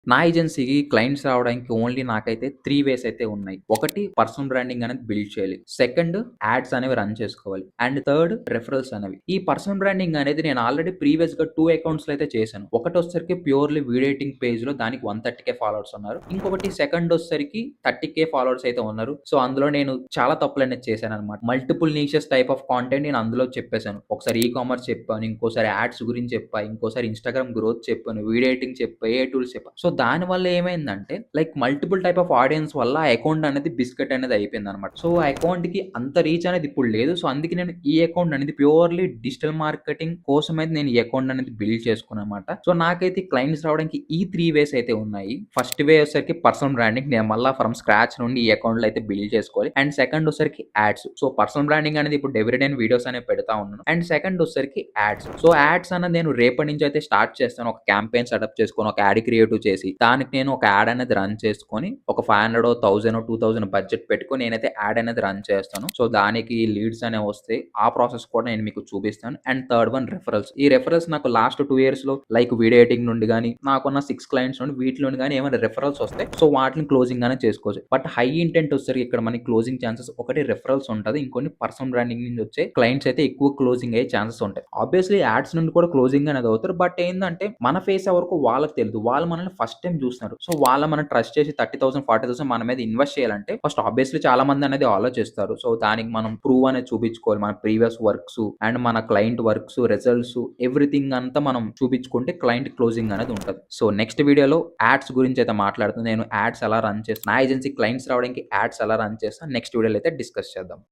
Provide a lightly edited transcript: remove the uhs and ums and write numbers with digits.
నా ఏజెన్సీకి క్లయింట్స్ రావడానికి ఓన్లీ నాకైతే 3 వేస్ అయితే ఉన్నాయి. ఒకటి పర్సనల్ బ్రాండింగ్ అనేది బిల్డ్ చేయాలి. సెకండ్ యాడ్స్ అనేవి రన్ చేసుకోవాలి. అండ్ థర్డ్ రిఫరల్స్ అనేవి. ఈ పర్సనల్ బ్రాండింగ్ అనేది నేను ఆల్రెడీ ప్రీవియస్‌గా 2 అకౌంట్స్‌లో అయితే చేశాను. ఒకటొచ్చేసరికి ప్యూర్‌లీ వీడియో ఎడిటింగ్ పేజ్‌లో దానికి 130,000 ఫాలోవర్స్ ఉన్నారు. ఇంకొకటి సెకండ్ వచ్చేసరికి 30,000 ఫాలోవర్స్ అయితే ఉన్నారు. సో, అందులో నేను చాలా తప్పులనేది చేశాననమాట. మల్టిపుల్ నీషెస్ టైప్ ఆఫ్ కాంటెంట్ నేను అందులో చెప్పేసాను. ఒకసారి ఈ కామర్స్ చెప్పాను. ఇంకోసారి యాడ్స్ గురించి చెప్పా. ఇంకోసారి ఇన్‌స్టాగ్రామ్ గ్రోత్ చెప్పాను. వీడియో ఎడిటింగ్ చెప్పా. ఏఐ టూల్స్ చెప్పా. సో, దానివల్ల ఏమైందంటే like multiple type of audience వల్ల ఆ అకౌంట్ అనేది బిస్కెట్ అనేది అయిపోయిందనమాట. సో, ఆ అకౌంట్‌కి అంత రీచ్ అనేది ఇప్పుడు లేదు. సో, అందుకే నేను ఈ అకౌంట్ అనేది ప్యూర్‌లీ డిజిటల్ మార్కెటింగ్ కోసమైతే నేను ఈ అకౌంట్ అనేది బిల్డ్ చేసుకున్నాననమాట. సో, నాకైతే క్లయింట్స్ రావడానికి ఈ 3 వేస్ అయితే ఉన్నాయి. ఫస్ట్ వే వచ్చేసరికి పర్సనల్ బ్రాండింగ్. నేను మళ్ళా ఫ్రమ్ స్క్రాచ్ నుండి ఈ అకౌంట్‌లో అయితే బిల్డ్ చేసుకోవాలి. అండ్ సెకండ్ వచ్చేసరికి యాడ్స్. సో, పర్సనల్ బ్రాండింగ్ అనేది ఇప్పుడు ఎవ్రీ డే వీడియోస్ అనేవి పెడతా ఉన్నాను. అండ్ సెకండ్ వచ్చేసరికి యాడ్స్. సో, యాడ్స్ అన్నది నేను రేపటి నుంచి అయితే స్టార్ట్ చేస్తాను. ఒక క్యాంపెయిన్ సెటప్ చేసుకొని, ఒక యాడ్ క్రియేటివ్ చేసి, దానికి నేను ఒక యాడ్ అనేది రన్ చేసుకొని, ఒక 500 1000 2000 బడ్జెట్ పెట్టుకొని నేనైతే యాడ్ అనేది రన్ చేస్తాను. సో, దానికి లీడ్స్ అనేవి వస్తాయి. ఆ ప్రాసెస్ కూడా నేను మీకు చూపిస్తాను. And third one referrals. ఈ రిఫరల్స్ నాకు లాస్ట్ 2 ఇయర్స్‌లో లైక్ వీడియో ఎడిటింగ్ నుండి గాని, నాకున్న 6 క్లయింట్స్ నుండి వీటిలో నుండి గాని ఏమైనా రిఫరల్స్ వస్తాయి. సో, వాటిని క్లోజింగ్ అనేది చేసుకోవచ్చు. బట్ హై ఇంటెంట్ వచ్చేసరికి ఇక్కడ మనకి క్లోజింగ్ ఛాన్సెస్ ఒకటి రిఫరల్స్ ఉంటది. ఇంకొన్ని పర్సనల్ బ్రాండింగ్ నుంచి వచ్చే క్లయింట్స్ అయితే ఎక్కువ క్లోజింగ్ అయ్యే ఛాన్సెస్ ఉంటాయి. ఆబ్వియస్లీ యాడ్స్ నుండి కూడా క్లోజింగ్ అనేది అవుతారు. బట్ ఏందంటే మన ఫేస్ ఎవరికో వాళ్ళకి తెలీదు. వాళ్ళు మనల్ని ఫస్ట్ టైమ్ చూస్తున్నారు. సో, వాళ్ళు మనం ట్రస్ట్ చేసి 30,000 40,000 మన మీద ఇన్వెస్ట్ చేయాలంటే ఫస్ట్ ఆబ్వియస్లీ చాలా మంది అనేది ఆలోచిస్తారు. సో, దానికి మనం ప్రూవ్ అనేది చూపించుకోవాలి. మన ప్రీవియస్ వర్క్స్ అండ్ మన క్లయింట్ వర్క్స్, రిజల్ట్స్ ఎవ్రీథింగ్ అంతా మనం చూపించుకుంటే క్లయింట్ క్లోజింగ్ అనేది ఉంటది. సో, నెక్స్ట్ వీడియోలో యాడ్స్ గురించి అయితే మాట్లాడుతాను. నేను యాడ్స్ ఎలా రన్ చేస్తాను. నా ఏజెన్సీ క్లయింట్స్ రావడానికి యాడ్స్ ఎలా రన్ చేస్తాను నెక్స్ట్ వీడియోలో అయితే డిస్కస్ చేద్దాం.